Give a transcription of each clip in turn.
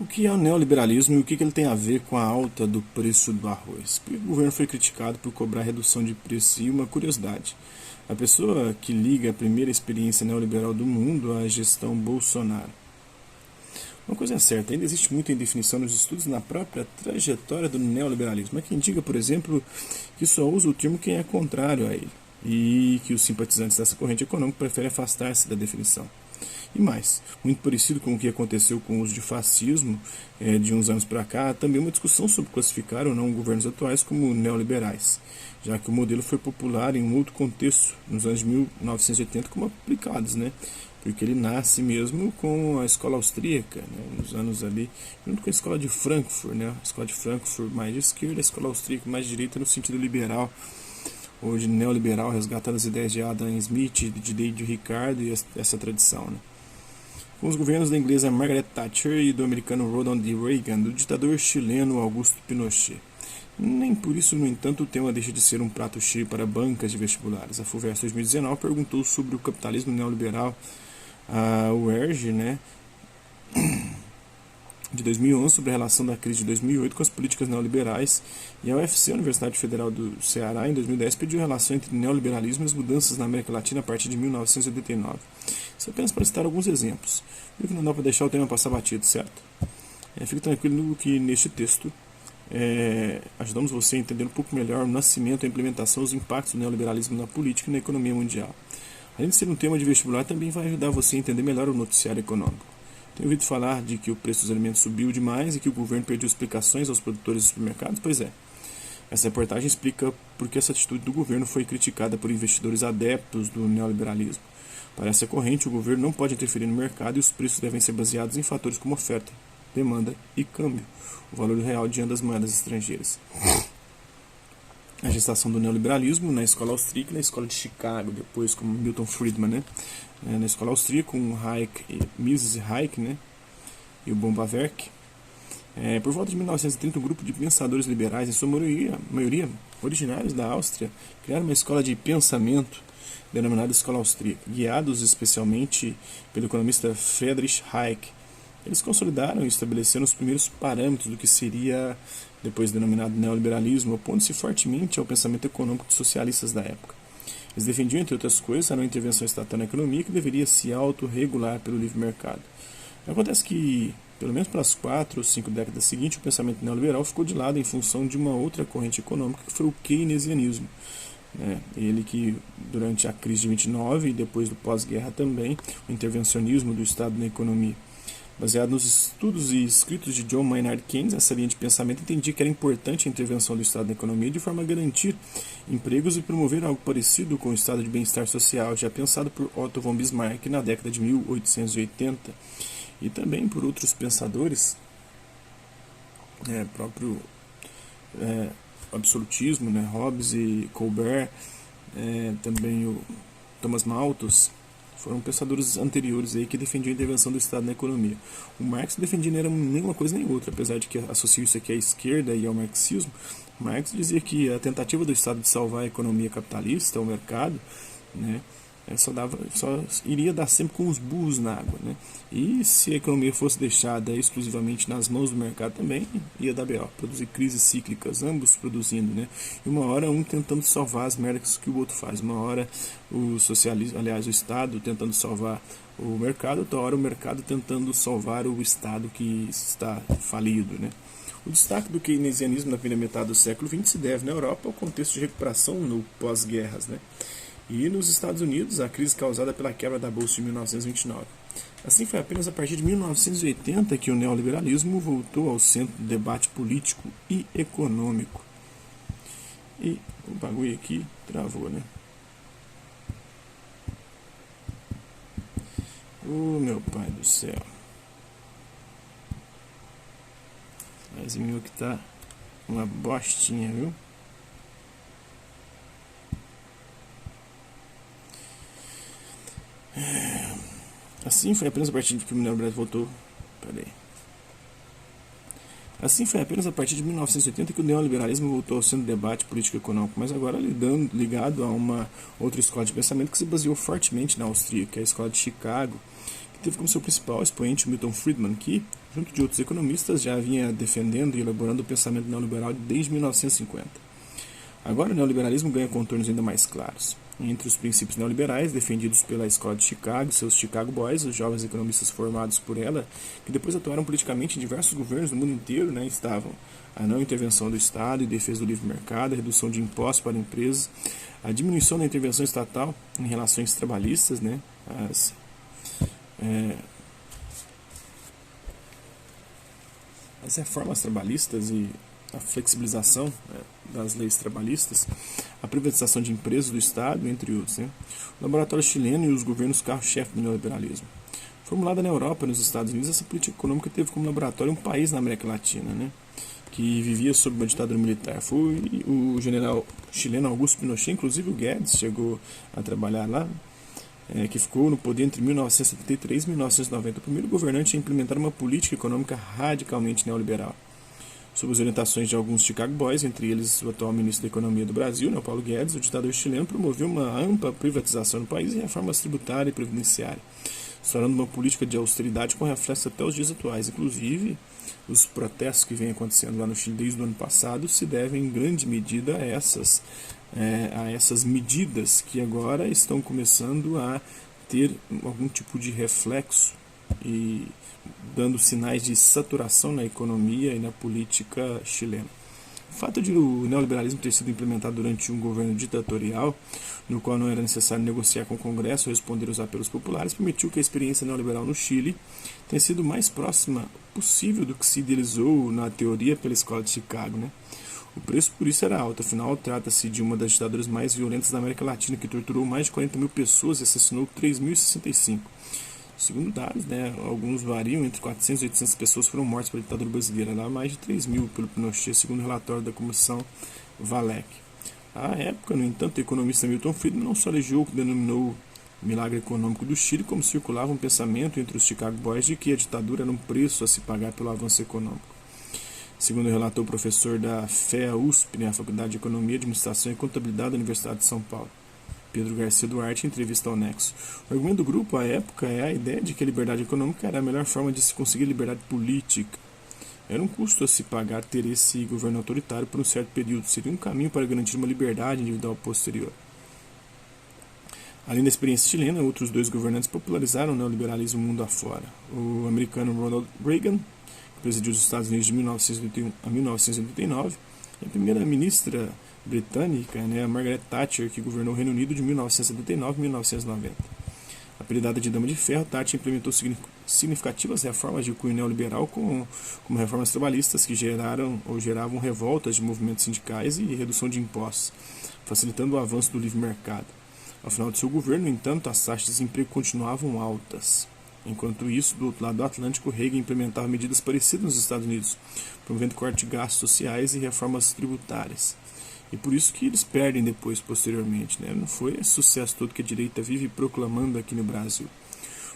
O que é o neoliberalismo e o que ele tem a ver com a alta do preço do arroz? Porque o governo foi criticado por cobrar redução de preço e uma curiosidade. A pessoa que liga a primeira experiência neoliberal do mundo à gestão Bolsonaro. Uma coisa é certa, ainda existe muita indefinição nos estudos na própria trajetória do neoliberalismo. Há quem diga, por exemplo, que só usa o termo quem é contrário a ele, e que os simpatizantes dessa corrente econômica preferem afastar-se da definição. E mais, muito parecido com o que aconteceu com o uso de fascismo de uns anos para cá, há também uma discussão sobre classificar ou não governos atuais como neoliberais, já que o modelo foi popular em um outro contexto, nos anos de 1980, como aplicados, né? Porque ele nasce mesmo com a escola austríaca, né? Nos anos ali, junto com a escola de Frankfurt, né? A escola de Frankfurt mais de esquerda, a escola austríaca mais de direita no sentido liberal, ou de neoliberal, resgatando as ideias de Adam Smith, de David Ricardo e essa tradição, né? Com os governos da inglesa Margaret Thatcher e do americano Ronald Reagan, do ditador chileno Augusto Pinochet. Nem por isso, no entanto, o tema deixa de ser um prato cheio para bancas de vestibulares. A FUVEST 2019 perguntou sobre o capitalismo neoliberal, a UERJ, né, de 2011, sobre a relação da crise de 2008 com as políticas neoliberais, e a UFC, a Universidade Federal do Ceará, em 2010, pediu a relação entre neoliberalismo e as mudanças na América Latina a partir de 1989. Isso apenas para citar alguns exemplos. Viu que não dá para deixar o tema passar batido, certo? Fique tranquilo que neste texto ajudamos você a entender um pouco melhor o nascimento, a implementação, os impactos do neoliberalismo na política e na economia mundial. Além de ser um tema de vestibular, também vai ajudar você a entender melhor o noticiário econômico. Tenho ouvido falar de que o preço dos alimentos subiu demais e que o governo perdeu explicações aos produtores dos supermercados? Pois é. Essa reportagem explica por que essa atitude do governo foi criticada por investidores adeptos do neoliberalismo. Para essa corrente, o governo não pode interferir no mercado e os preços devem ser baseados em fatores como oferta, demanda e câmbio, o valor real diante das moedas estrangeiras. A gestação do neoliberalismo na escola austríaca e na escola de Chicago, depois como Milton Friedman, né? Na escola austríaca com Hayek e Mises Hayek, né? E o Bombaverk. Por volta de 1930, um grupo de pensadores liberais, em sua maioria originários da Áustria, criaram uma escola de pensamento denominada Escola Austríaca, guiados especialmente pelo economista Friedrich Hayek. Eles consolidaram e estabeleceram os primeiros parâmetros do que seria depois denominado neoliberalismo, opondo-se fortemente ao pensamento econômico dos socialistas da época. Eles defendiam, entre outras coisas, a não intervenção estatal na economia que deveria se autorregular pelo livre mercado. Acontece que, pelo menos pelas 4 ou 5 décadas seguintes, o pensamento neoliberal ficou de lado em função de uma outra corrente econômica, que foi o keynesianismo. Ele que, durante a crise de 29 e depois do pós-guerra também, o intervencionismo do Estado na economia. Baseado nos estudos e escritos de John Maynard Keynes, essa linha de pensamento entendia que era importante a intervenção do Estado na economia de forma a garantir empregos e promover algo parecido com o estado de bem-estar social, já pensado por Otto von Bismarck na década de 1880, e também por outros pensadores, próprio absolutismo, Hobbes e Colbert, também o Thomas Malthus. Foram pensadores anteriores aí que defendiam a intervenção do Estado na economia. O Marx defendia não era nenhuma coisa nem outra, apesar de que associa isso aqui à esquerda e ao marxismo. Marx dizia que a tentativa do Estado de salvar a economia capitalista, o mercado, só iria dar sempre com os burros na água, E se a economia fosse deixada exclusivamente nas mãos do mercado também, ia dar B.O., produzir crises cíclicas, ambos produzindo, E uma hora um tentando salvar as merdas que o outro faz, uma hora o socialismo, aliás, o Estado tentando salvar o mercado, outra hora o mercado tentando salvar o Estado que está falido, O destaque do keynesianismo na primeira metade do século XX se deve na Europa ao contexto de recuperação no pós-guerras, E nos Estados Unidos, a crise causada pela quebra da Bolsa de 1929. Assim, foi apenas a partir de 1980 que o neoliberalismo voltou ao centro do debate político e econômico. E o bagulho aqui travou, Meu pai do céu. Esse meu que tá uma bostinha, viu? Assim foi apenas a partir de que o neoliberalismo voltou. Assim foi apenas a partir de 1980 que o neoliberalismo voltou ao centro do debate político-econômico, mas agora ligado a uma outra escola de pensamento que se baseou fortemente na austríaca, que é a escola de Chicago, que teve como seu principal expoente Milton Friedman, que, junto de outros economistas, já vinha defendendo e elaborando o pensamento neoliberal desde 1950. Agora o neoliberalismo ganha contornos ainda mais claros. Entre os princípios neoliberais defendidos pela Escola de Chicago, seus Chicago Boys, os jovens economistas formados por ela, que depois atuaram politicamente em diversos governos do mundo inteiro, estavam a não intervenção do Estado e defesa do livre mercado, a redução de impostos para empresas, a diminuição da intervenção estatal em relações trabalhistas, as reformas trabalhistas e a flexibilização das leis trabalhistas, a privatização de empresas do Estado, entre outros. O laboratório chileno e os governos carro-chefe do neoliberalismo. Formulada na Europa e nos Estados Unidos, essa política econômica teve como laboratório um país na América Latina, que vivia sob uma ditadura militar. Foi o general chileno Augusto Pinochet, inclusive o Guedes chegou a trabalhar lá, que ficou no poder entre 1973 e 1990, o primeiro governante a implementar uma política econômica radicalmente neoliberal. Sob as orientações de alguns Chicago Boys, entre eles o atual ministro da Economia do Brasil, Paulo Guedes, o ditador chileno promoveu uma ampla privatização no país e reformas tributária e previdenciária, instaurando uma política de austeridade com reflexo até os dias atuais. Inclusive, os protestos que vêm acontecendo lá no Chile desde o ano passado se devem em grande medida a essas medidas que agora estão começando a ter algum tipo de reflexo e dando sinais de saturação na economia e na política chilena. O fato de o neoliberalismo ter sido implementado durante um governo ditatorial, no qual não era necessário negociar com o Congresso ou responder aos apelos populares, permitiu que a experiência neoliberal no Chile tenha sido mais próxima possível do que se idealizou na teoria pela Escola de Chicago. O preço por isso era alto, afinal trata-se de uma das ditaduras mais violentas da América Latina, que torturou mais de 40 mil pessoas e assassinou 3.065. Segundo dados, alguns variam, entre 400 e 800 pessoas foram mortas pela ditadura brasileira, lá mais de 3 mil pelo Pinochet, segundo o relatório da Comissão Valec. À época, no entanto, o economista Milton Friedman não só elogiou o que denominou milagre econômico do Chile, como circulava um pensamento entre os Chicago Boys de que a ditadura era um preço a se pagar pelo avanço econômico. Segundo relatou o professor da FEA-USP, a Faculdade de Economia, Administração e Contabilidade da Universidade de São Paulo, Pedro Garcia Duarte, em entrevista ao Nexo. O argumento do grupo, à época, é a ideia de que a liberdade econômica era a melhor forma de se conseguir liberdade política. Era um custo a se pagar ter esse governo autoritário por um certo período. Seria um caminho para garantir uma liberdade individual posterior. Além da experiência chilena, outros dois governantes popularizaram o neoliberalismo mundo afora. O americano Ronald Reagan, que presidiu os Estados Unidos de 1981 a 1989, e a primeira-ministra britânica, a Margaret Thatcher, que governou o Reino Unido de 1979 a 1990. Apelidada de Dama de Ferro, Thatcher implementou significativas reformas de cunho neoliberal, como reformas trabalhistas que geravam revoltas de movimentos sindicais e redução de impostos, facilitando o avanço do livre mercado. Ao final de seu governo, no entanto, as taxas de desemprego continuavam altas. Enquanto isso, do outro lado do Atlântico, Reagan implementava medidas parecidas nos Estados Unidos, promovendo corte de gastos sociais e reformas tributárias. E por isso que eles perdem depois, posteriormente. Não foi esse sucesso todo que a direita vive proclamando aqui no Brasil.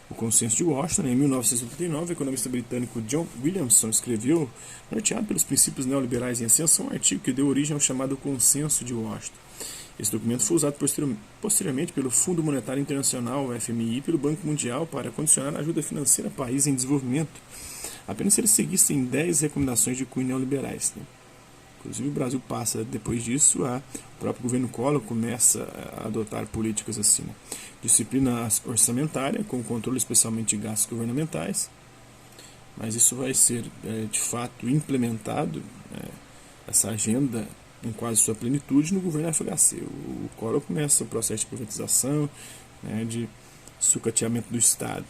O Consenso de Washington, em 1989, o economista britânico John Williamson escreveu, norteado pelos princípios neoliberais em ascensão, um artigo que deu origem ao chamado Consenso de Washington. Esse documento foi usado posteriormente pelo Fundo Monetário Internacional, FMI, e pelo Banco Mundial para condicionar a ajuda financeira a países em desenvolvimento, apenas se eles seguissem 10 recomendações de cunho neoliberais. Inclusive o Brasil passa, depois disso, o próprio governo Collor começa a adotar políticas assim. Disciplina orçamentária, com controle especialmente de gastos governamentais, mas isso vai ser, de fato, implementado, essa agenda, em quase sua plenitude, no governo FHC. O Collor começa o processo de privatização, de sucateamento do Estado.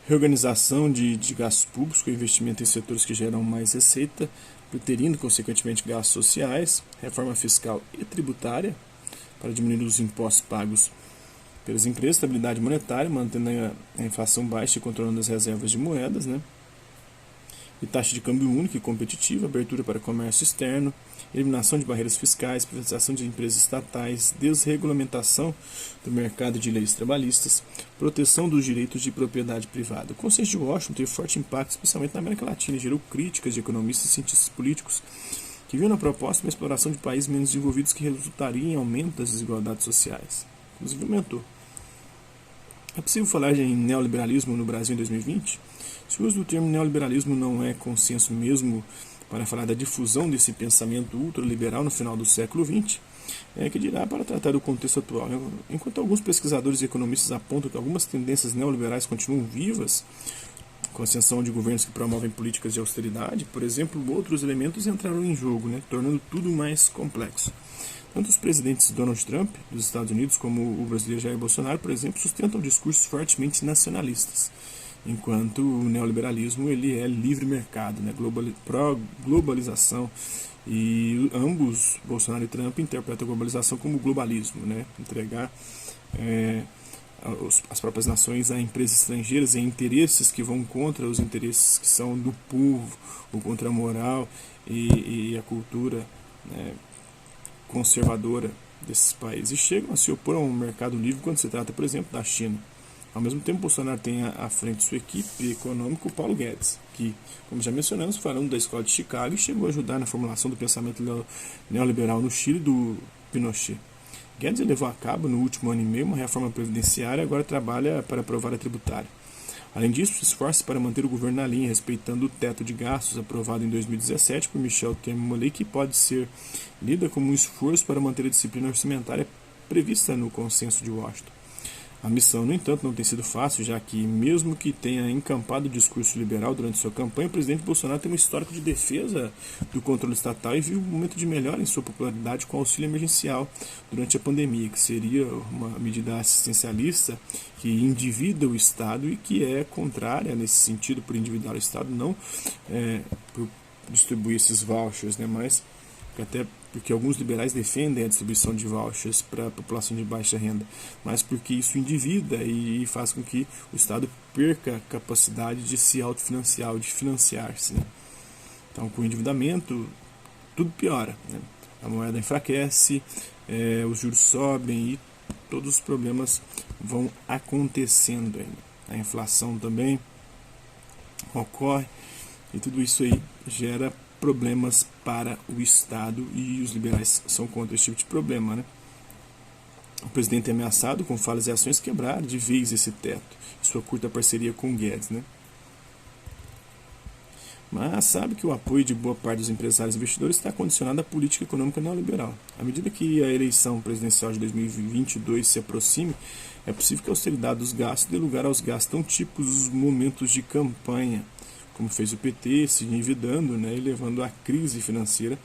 Reorganização de gastos públicos com investimento em setores que geram mais receita, preterindo, consequentemente, gastos sociais, reforma fiscal e tributária, para diminuir os impostos pagos pelas empresas, estabilidade monetária, mantendo a inflação baixa e controlando as reservas de moedas, e taxa de câmbio única e competitiva, abertura para comércio externo, eliminação de barreiras fiscais, privatização de empresas estatais, desregulamentação do mercado de leis trabalhistas, proteção dos direitos de propriedade privada. O Consenso de Washington teve forte impacto, especialmente na América Latina, e gerou críticas de economistas e cientistas políticos que viam na proposta uma exploração de países menos desenvolvidos que resultaria em aumento das desigualdades sociais. Inclusive aumentou. É possível falar em neoliberalismo no Brasil em 2020? Se o uso do termo neoliberalismo não é consenso mesmo para falar da difusão desse pensamento ultraliberal no final do século XX, que dirá para tratar do contexto atual. Enquanto alguns pesquisadores e economistas apontam que algumas tendências neoliberais continuam vivas, com a ascensão de governos que promovem políticas de austeridade, por exemplo, outros elementos entraram em jogo, tornando tudo mais complexo. Tanto os presidentes Donald Trump, dos Estados Unidos, como o brasileiro Jair Bolsonaro, por exemplo, sustentam discursos fortemente nacionalistas, enquanto o neoliberalismo ele é livre mercado, pró-globalização, e ambos, Bolsonaro e Trump, interpretam a globalização como globalismo, entregar as próprias nações a empresas estrangeiras e interesses que vão contra os interesses que são do povo, ou contra a moral e a cultura conservadora desses países, e chegam a se opor a um mercado livre quando se trata, por exemplo, da China. Ao mesmo tempo, Bolsonaro tem à frente sua equipe econômica o Paulo Guedes, que, como já mencionamos, falando da escola de Chicago, e chegou a ajudar na formulação do pensamento neoliberal no Chile do Pinochet. Guedes levou a cabo, no último ano e meio, uma reforma previdenciária e agora trabalha para aprovar a tributária. Além disso, se esforça para manter o governo na linha, respeitando o teto de gastos aprovado em 2017 por Michel Temer, que pode ser lida como um esforço para manter a disciplina orçamentária prevista no consenso de Washington. A missão, no entanto, não tem sido fácil, já que, mesmo que tenha encampado o discurso liberal durante sua campanha, o presidente Bolsonaro tem um histórico de defesa do controle estatal e viu um momento de melhora em sua popularidade com o auxílio emergencial durante a pandemia, que seria uma medida assistencialista que endivida o Estado e que é contrária, nesse sentido, por endividar o Estado, não por distribuir esses vouchers, mas até porque alguns liberais defendem a distribuição de vouchers para a população de baixa renda, mas porque isso endivida e faz com que o Estado perca a capacidade de se autofinanciar ou de financiar-se. Então, com o endividamento, tudo piora. A moeda enfraquece, os juros sobem e todos os problemas vão acontecendo ainda. A inflação também ocorre e tudo isso aí gera problemas para o Estado e os liberais são contra esse tipo de problema. O presidente é ameaçado com falas e ações quebrar de vez esse teto, sua curta parceria com Guedes. Mas sabe que o apoio de boa parte dos empresários e investidores está condicionado à política econômica neoliberal. À medida que a eleição presidencial de 2022 se aproxime, é possível que a austeridade dos gastos dê lugar aos gastos tão típicos dos momentos de campanha, como fez o PT, se endividando e levando à crise financeira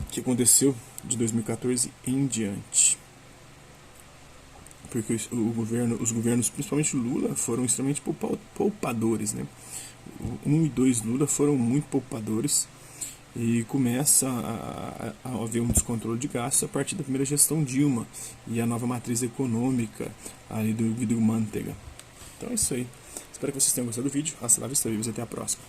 que aconteceu de 2014 em diante. Porque os governos, principalmente Lula, foram extremamente poupadores. O 1 e 2 Lula foram muito poupadores e começa a haver um descontrole de gastos a partir da primeira gestão Dilma e a nova matriz econômica ali do Guido Mantega. Então é isso aí. Espero que vocês tenham gostado do vídeo. Hasta la vista, e até a próxima.